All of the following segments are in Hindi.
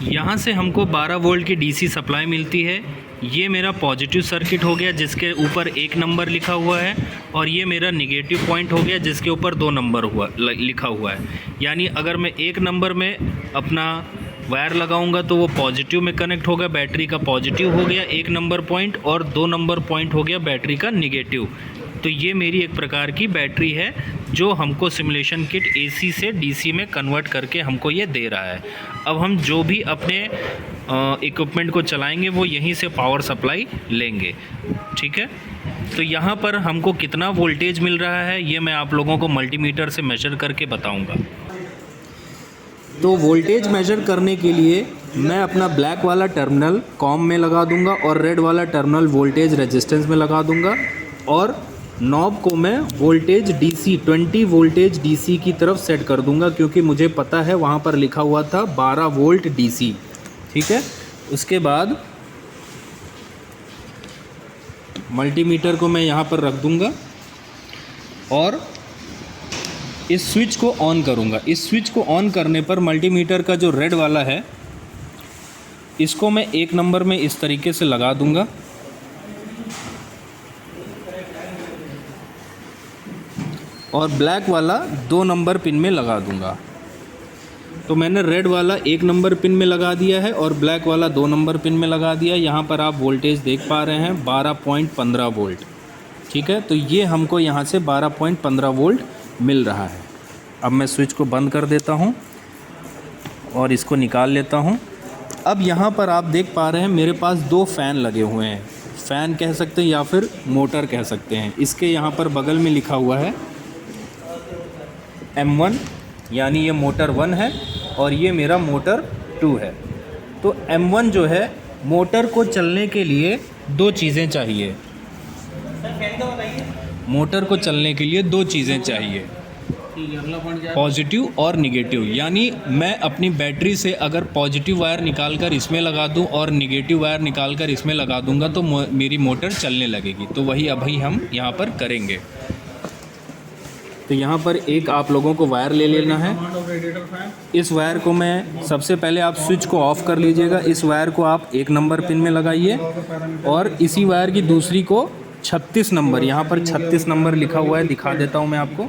यहाँ से हमको 12 वोल्ट की डीसी सप्लाई मिलती है। ये मेरा पॉजिटिव सर्किट हो गया जिसके ऊपर 1 नंबर लिखा हुआ है, और ये मेरा निगेटिव पॉइंट हो गया जिसके ऊपर 2 नंबर लिखा हुआ है। यानी अगर मैं 1 नंबर में अपना वायर लगाऊंगा तो वो पॉजिटिव में कनेक्ट होगा, बैटरी का पॉजिटिव हो गया 1 नंबर पॉइंट, और 2 नंबर पॉइंट हो गया बैटरी का निगेटिव। तो ये मेरी एक प्रकार की बैटरी है जो हमको सिमुलेशन किट एसी से डीसी में कन्वर्ट करके हमको ये दे रहा है। अब हम जो भी अपने इक्विपमेंट को चलाएंगे वो यहीं से पावर सप्लाई लेंगे, ठीक है। तो यहाँ पर हमको कितना वोल्टेज मिल रहा है ये मैं आप लोगों को मल्टीमीटर से मेजर करके बताऊँगा। तो वोल्टेज मेजर करने के लिए मैं अपना ब्लैक वाला टर्मिनल कॉम में लगा दूंगा और रेड वाला टर्मिनल वोल्टेज रेजिस्टेंस में लगा दूंगा, और नॉब को मैं वोल्टेज डीसी 20 वोल्टेज डीसी की तरफ सेट कर दूंगा, क्योंकि मुझे पता है वहाँ पर लिखा हुआ था 12 वोल्ट डीसी, ठीक है। उसके बाद मल्टीमीटर को मैं यहाँ पर रख दूंगा और इस स्विच को ऑन करूंगा। इस स्विच को ऑन करने पर मल्टीमीटर का जो रेड वाला है इसको मैं 1 नंबर में इस तरीके से लगा दूंगा, और ब्लैक वाला 2 नंबर पिन में लगा दूंगा। तो मैंने रेड वाला 1 नंबर पिन में लगा दिया है और ब्लैक वाला 2 नंबर पिन में लगा दिया। यहाँ पर आप वोल्टेज देख पा रहे हैं 12.15 वोल्ट, ठीक है। तो ये हमको यहाँ से 12.15 वोल्ट मिल रहा है। अब मैं स्विच को बंद कर देता हूँ और इसको निकाल लेता हूँ। अब यहाँ पर आप देख पा रहे हैं मेरे पास 2 फ़ैन लगे हुए हैं, फ़ैन कह सकते हैं या फिर मोटर कह सकते हैं। इसके यहाँ पर बगल में लिखा हुआ है M1, यानी ये मोटर 1 है और ये मेरा मोटर 2 है। तो M1 जो है, मोटर को चलने के लिए 2 चीज़ें चाहिए। मोटर को चलने के लिए 2 चीज़ें चाहिए, पॉजिटिव और निगेटिव। यानी मैं अपनी बैटरी से अगर पॉजिटिव वायर निकाल कर इसमें लगा दूं और निगेटिव वायर निकाल कर इसमें लगा दूंगा तो मेरी मोटर चलने लगेगी। तो वही अभी हम यहाँ पर करेंगे। तो यहाँ पर एक आप लोगों को वायर ले लेना है। इस वायर को मैं सबसे पहले आप स्विच को ऑफ़ कर लीजिएगा। इस वायर को आप 1 नंबर पिन में लगाइए और इसी वायर की दूसरी को 36 नंबर, यहाँ पर 36 नंबर लिखा हुआ है, दिखा देता हूँ मैं आपको।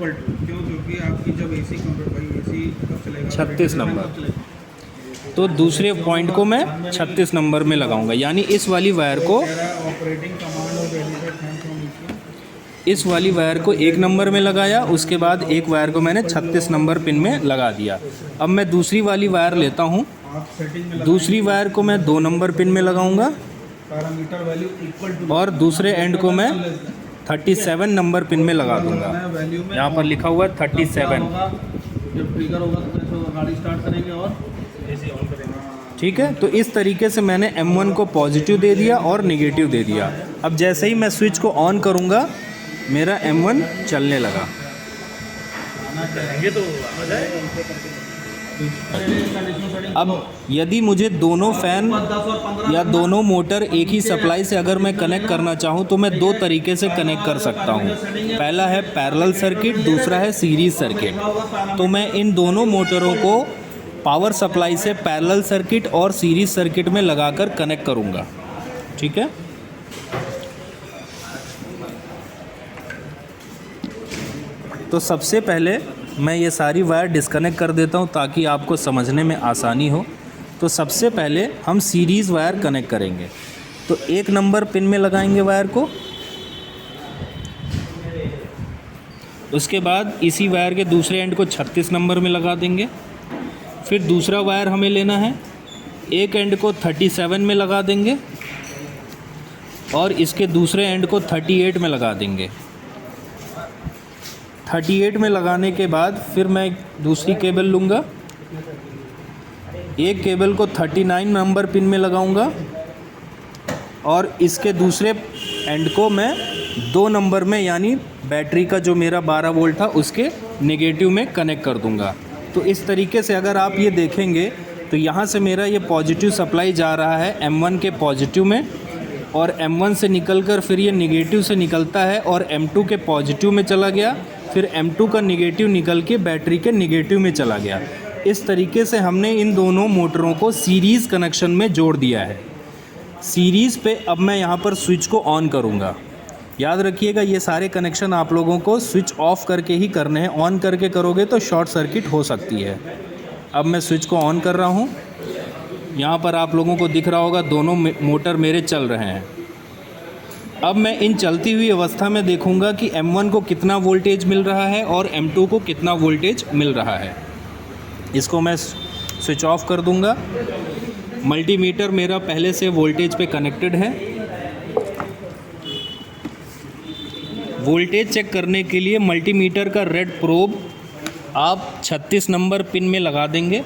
36 नंबर। तो दूसरे पॉइंट को मैं 36 नंबर में लगाऊंगा। यानी इस वाली वायर को 1 नंबर में लगाया, उसके बाद एक वायर को मैंने 36 नंबर पिन में लगा दिया। अब मैं दूसरी वाली वायर लेता हूँ। दूसरी वायर को मैं 2 नंबर पिन में लगाऊंगा और दूसरे एंड को मैं 37 नंबर पिन में लगा दूंगा। यहाँ पर लिखा हुआ है 37। जब ट्रिगर होगा तो गाड़ी स्टार्ट करेंगे और एसी ऑन करेंगे, ठीक है। तो इस तरीके से मैंने M1 को पॉजिटिव दे दिया और निगेटिव दे दिया। अब जैसे ही मैं स्विच को ऑन करूँगा मेरा M1 चलने लगा। अब यदि मुझे दोनों फ़ैन या दोनों मोटर एक ही सप्लाई से अगर मैं कनेक्ट करना चाहूँ तो मैं 2 तरीके से कनेक्ट कर सकता हूँ। पहला है पैरेलल सर्किट, दूसरा है सीरीज़ सर्किट। तो मैं इन दोनों मोटरों को पावर सप्लाई से पैरेलल सर्किट और सीरीज़ सर्किट में लगाकर कनेक्ट करूँगा, ठीक है। तो सबसे पहले मैं ये सारी वायर डिस्कनेक्ट कर देता हूँ ताकि आपको समझने में आसानी हो। तो सबसे पहले हम सीरीज़ वायर कनेक्ट करेंगे। तो 1 नंबर पिन में लगाएंगे वायर को, उसके बाद इसी वायर के दूसरे एंड को 36 नंबर में लगा देंगे। फिर दूसरा वायर हमें लेना है, एक एंड को 37 में लगा देंगे और इसके दूसरे एंड को 38 में लगा देंगे। 38 में लगाने के बाद फिर मैं दूसरी केबल लूँगा, एक केबल को 39 नंबर पिन में लगाऊंगा और इसके दूसरे एंड को मैं 2 नंबर में, यानी बैटरी का जो मेरा 12 वोल्ट था उसके नेगेटिव में कनेक्ट कर दूंगा। तो इस तरीके से अगर आप ये देखेंगे तो यहाँ से मेरा ये पॉजिटिव सप्लाई जा रहा है M1 के पॉजिटिव में, और M1 से निकलकर फिर ये निगेटिव से निकलता है और M2 के पॉजिटिव में चला गया, फिर M2 का निगेटिव निकल के बैटरी के निगेटिव में चला गया। इस तरीके से हमने इन दोनों मोटरों को सीरीज़ कनेक्शन में जोड़ दिया है। सीरीज़ पे अब मैं यहाँ पर स्विच को ऑन करूँगा। याद रखिएगा ये सारे कनेक्शन आप लोगों को स्विच ऑफ करके ही करने हैं, ऑन करके करोगे तो शॉर्ट सर्किट हो सकती है। अब मैं स्विच को ऑन कर रहा हूँ। यहाँ पर आप लोगों को दिख रहा होगा दोनों मोटर मेरे चल रहे हैं। अब मैं इन चलती हुई अवस्था में देखूंगा कि M1 को कितना वोल्टेज मिल रहा है और M2 को कितना वोल्टेज मिल रहा है। इसको मैं स्विच ऑफ कर दूंगा। मल्टीमीटर मेरा पहले से वोल्टेज पे कनेक्टेड है। वोल्टेज चेक करने के लिए मल्टीमीटर का रेड प्रोब आप 36 नंबर पिन में लगा देंगे।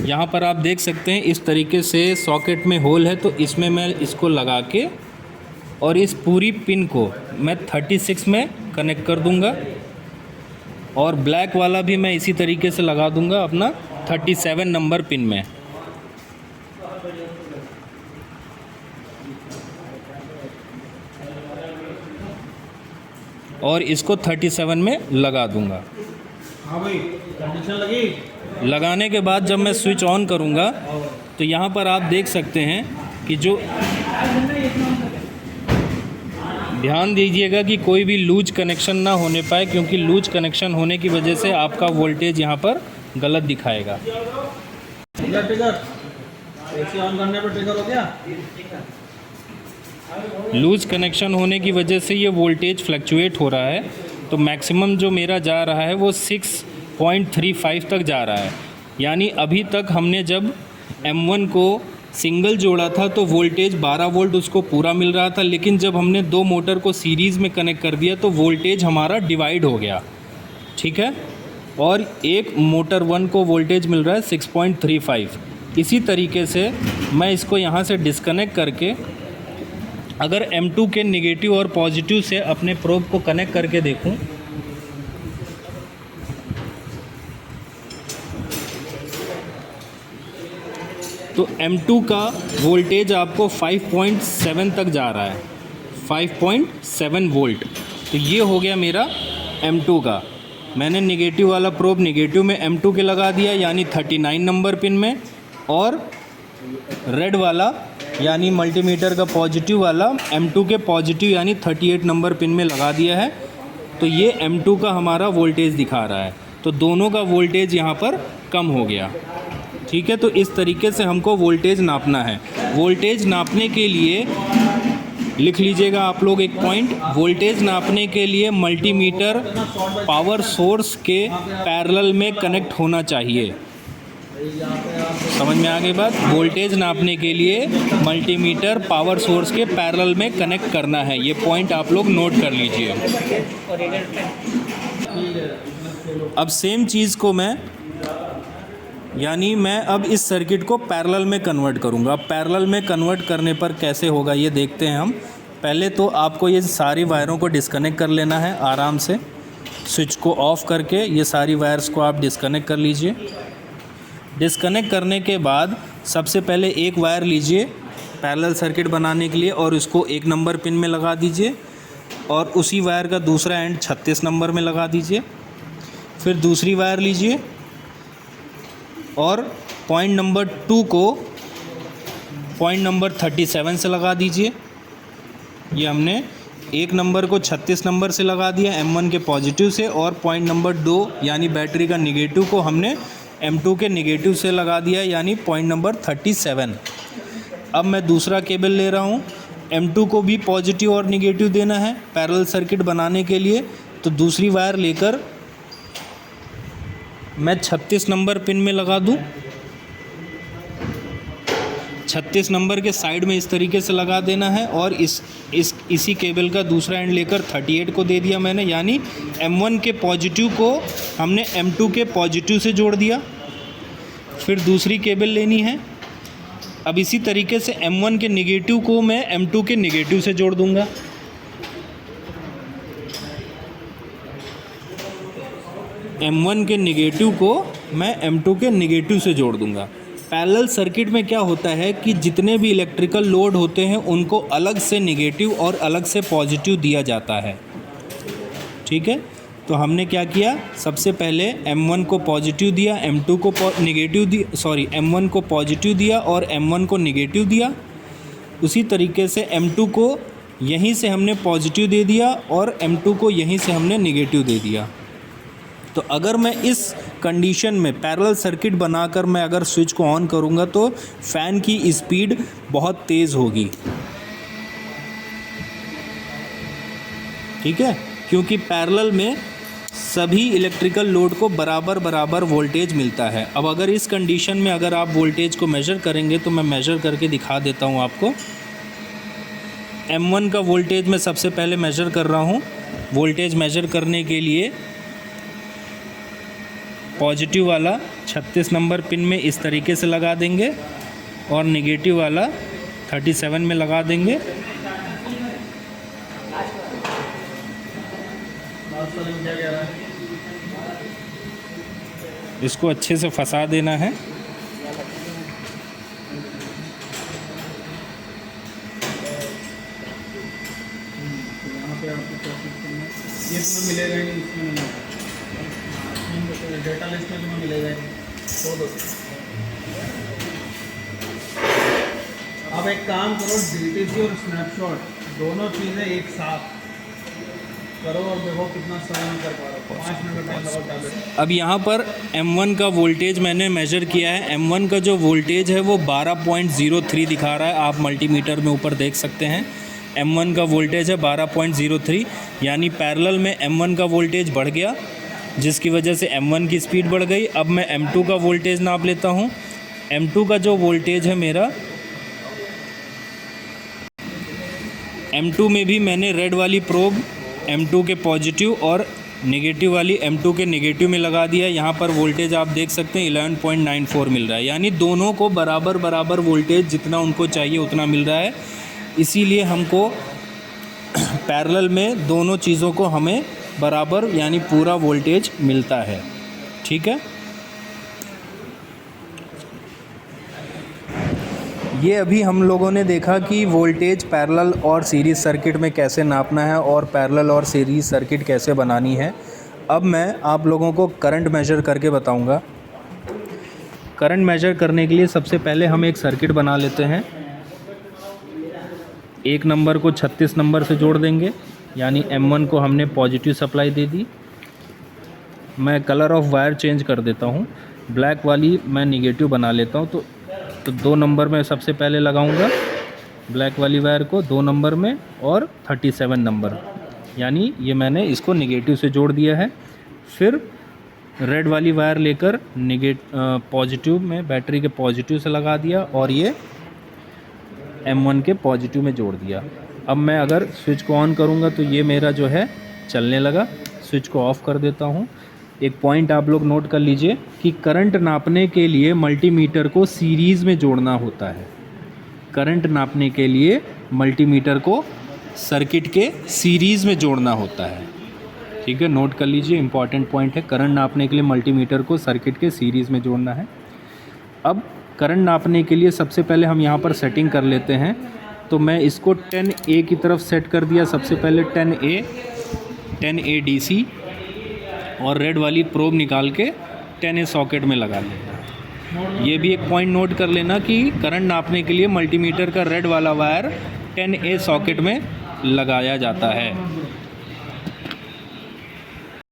यहाँ पर आप देख सकते हैं इस तरीके से सॉकेट में होल है, तो इसमें मैं इसको लगा के और इस पूरी पिन को मैं 36 में कनेक्ट कर दूंगा और ब्लैक वाला भी मैं इसी तरीके से लगा दूंगा अपना 37 नंबर पिन में। और इसको 37 में लगा दूंगा। हाँ भाई, कंडीशन लगी। लगाने के बाद जब मैं स्विच ऑन करूंगा तो यहाँ पर आप देख सकते हैं कि जो ध्यान दीजिएगा कि कोई भी लूज कनेक्शन ना होने पाए, क्योंकि लूज कनेक्शन होने की वजह से आपका वोल्टेज यहाँ पर गलत दिखाएगा। ट्रिगर एसी ऑन करने पर ट्रिगर हो गया। लूज कनेक्शन होने की वजह से ये वोल्टेज फ्लक्चुएट हो रहा है, तो मैक्सिमम जो मेरा जा रहा है वो 6.35 तक जा रहा है। यानी अभी तक हमने जब M1 को सिंगल जोड़ा था तो वोल्टेज 12 वोल्ट उसको पूरा मिल रहा था, लेकिन जब हमने दो मोटर को सीरीज़ में कनेक्ट कर दिया तो वोल्टेज हमारा डिवाइड हो गया। ठीक है, और एक मोटर 1 को वोल्टेज मिल रहा है 6.35। इसी तरीके से मैं इसको यहाँ से डिस्कनेक्ट करके अगर M2 के नेगेटिव और पॉजिटिव से अपने प्रोब को कनेक्ट करके देखूं तो M2 का वोल्टेज आपको 5.7 तक जा रहा है, 5.7 वोल्ट। तो ये हो गया मेरा M2 का। मैंने नेगेटिव वाला प्रोब नेगेटिव में M2 के लगा दिया यानी 39 नंबर पिन में, और रेड वाला यानी मल्टीमीटर का पॉजिटिव वाला M2 के पॉजिटिव यानी 38 नंबर पिन में लगा दिया है। तो ये M2 का हमारा वोल्टेज दिखा रहा है, तो दोनों का वोल्टेज यहाँ पर कम हो गया। ठीक है, तो इस तरीके से हमको वोल्टेज नापना है। वोल्टेज नापने के लिए लिख लीजिएगा आप लोग एक पॉइंट, वोल्टेज नापने के लिए मल्टीमीटर पावर सोर्स के पैरेलल में कनेक्ट होना चाहिए। समझ में आ गई बात? वोल्टेज नापने के लिए मल्टीमीटर पावर सोर्स के पैरेलल में कनेक्ट करना है। ये पॉइंट आप लोग नोट कर लीजिए। अब सेम चीज़ को मैं अब इस सर्किट को पैरेलल में कन्वर्ट करूँगा। अब पैरेलल में कन्वर्ट करने पर कैसे होगा ये देखते हैं हम। पहले तो आपको ये सारी वायरों को डिस्कनेक्ट कर लेना है आराम से। स्विच को ऑफ़ करके ये सारी वायर्स को आप डिस्कनेक्ट कर लीजिए। डिस्कनेक्ट करने के बाद सबसे पहले एक वायर लीजिए पैरेलल सर्किट बनाने के लिए और उसको 1 नंबर पिन में लगा दीजिए, और उसी वायर का दूसरा एंड 36 नंबर में लगा दीजिए। फिर दूसरी वायर लीजिए और पॉइंट नंबर 2 को पॉइंट नंबर 37 से लगा दीजिए। ये हमने 1 नंबर को 36 नंबर से लगा दिया M1 के पॉजिटिव से, और पॉइंट नंबर 2 यानी बैटरी का निगेटिव को हमने M2 के निगेटिव से लगा दिया यानी पॉइंट नंबर 37। अब मैं दूसरा केबल ले रहा हूँ। M2 को भी पॉजिटिव और निगेटिव देना है पैरेलल सर्किट बनाने के लिए, तो दूसरी वायर लेकर मैं 36 नंबर पिन में लगा दूँ। 36 नंबर के साइड में इस तरीके से लगा देना है, और इसी केबल का दूसरा एंड लेकर 38 को दे दिया मैंने, यानी M1 के पॉजिटिव को हमने M2 के पॉजिटिव से जोड़ दिया। फिर दूसरी केबल लेनी है। अब इसी तरीके से M1 के निगेटिव को मैं M2 के निगेटिव से जोड़ दूंगा। M1 के निगेटिव को मैं M2 के निगेटिव से जोड़ दूंगा। पैरेलल सर्किट में क्या होता है कि जितने भी इलेक्ट्रिकल लोड होते हैं उनको अलग से नेगेटिव और अलग से पॉजिटिव दिया जाता है। ठीक है, तो हमने क्या किया, सबसे पहले M1 को पॉजिटिव दिया, M2 को नेगेटिव दिया, सॉरी M1 को पॉजिटिव दिया और M1 को नेगेटिव दिया। उसी तरीके से M2 को यहीं से हमने पॉजिटिव दे दिया और M2 को यहीं से हमने नेगेटिव दे दिया। तो अगर मैं इस कंडीशन में पैरेलल सर्किट बनाकर मैं अगर स्विच को ऑन करूँगा तो फ़ैन की स्पीड बहुत तेज़ होगी। ठीक है, क्योंकि पैरेलल में सभी इलेक्ट्रिकल लोड को बराबर बराबर वोल्टेज मिलता है। अब अगर इस कंडीशन में अगर आप वोल्टेज को मेज़र करेंगे तो मैं मेज़र करके दिखा देता हूँ आपको। M1 का वोल्टेज मैं सबसे पहले मेज़र कर रहा हूँ। वोल्टेज मेज़र करने के लिए पॉजिटिव वाला 36 नंबर पिन में इस तरीके से लगा देंगे और नेगेटिव वाला 37 में लगा देंगे। इसको अच्छे से फंसा देना है। ये तुम्हें मिलेगा ही नहीं, इसमें नहीं, डेटा लिस्ट में तुम्हें मिलेगा ही नहीं। अब एक काम करो, DTC और स्नैपशॉट दोनों चीज़ें एक साथ करो और देखो कितना समय कर पा रहा हो। 5 मिनट टाइम लगाओ टैबलेट। अब यहाँ पर M1 का वोल्टेज मैंने मेज़र किया है। M1 का जो वोल्टेज है वो 12.03 दिखा रहा है, आप मल्टीमीटर में ऊपर देख सकते हैं। M1 का वोल्टेज है 12.03, यानी पैरेलल में M1 का वोल्टेज बढ़ गया जिसकी वजह से M1 की स्पीड बढ़ गई। अब मैं M2 का वोल्टेज नाप लेता हूँ। M2 का जो वोल्टेज है मेरा, M2 में भी मैंने रेड वाली प्रोब M2 के पॉजिटिव और नेगेटिव वाली M2 के नेगेटिव में लगा दिया। यहाँ पर वोल्टेज आप देख सकते हैं 11.94 मिल रहा है, यानी दोनों को बराबर बराबर वोल्टेज जितना उनको चाहिए उतना मिल रहा है। इसीलिए हमको पैरेलल में दोनों चीज़ों को हमें बराबर यानी पूरा वोल्टेज मिलता है। ठीक है, ये अभी हम लोगों ने देखा कि वोल्टेज पैरेलल और सीरीज़ सर्किट में कैसे नापना है और पैरेलल और सीरीज़ सर्किट कैसे बनानी है। अब मैं आप लोगों को करंट मेजर करके बताऊंगा। करंट मेजर करने के लिए सबसे पहले हम एक सर्किट बना लेते हैं। एक नंबर को 36 नंबर से जोड़ देंगे, यानी M1 को हमने पॉजिटिव सप्लाई दे दी। मैं कलर ऑफ वायर चेंज कर देता हूँ, ब्लैक वाली मैं नेगेटिव बना लेता हूँ। तो 2 नंबर में सबसे पहले लगाऊंगा ब्लैक वाली वायर को 2 नंबर में और 37 नंबर, यानी ये मैंने इसको नेगेटिव से जोड़ दिया है। फिर रेड वाली वायर लेकर पॉजिटिव में बैटरी के पॉजिटिव से लगा दिया और ये M1 के पॉजिटिव में जोड़ दिया। अब मैं अगर स्विच को ऑन करूंगा तो ये मेरा जो है चलने लगा। स्विच को ऑफ़ कर देता हूँ। एक पॉइंट आप लोग नोट कर लीजिए कि करंट नापने के लिए मल्टीमीटर को सीरीज़ में जोड़ना होता है। करंट नापने के लिए मल्टीमीटर को सर्किट के सीरीज़ में जोड़ना होता है। ठीक है, नोट कर लीजिए, इंपॉर्टेंट पॉइंट है। करंट नापने के लिए मल्टीमीटर को सर्किट के सीरीज़ में जोड़ना है। अब करंट नापने के लिए सबसे पहले हम यहाँ पर सेटिंग कर लेते हैं। तो मैं इसको 10A की तरफ सेट कर दिया। सबसे पहले 10A DC और रेड वाली प्रोब निकाल के 10A सॉकेट में लगा लेना। ये भी एक पॉइंट नोट कर लेना कि करंट नापने के लिए मल्टीमीटर का रेड वाला वायर 10A सॉकेट में लगाया जाता है।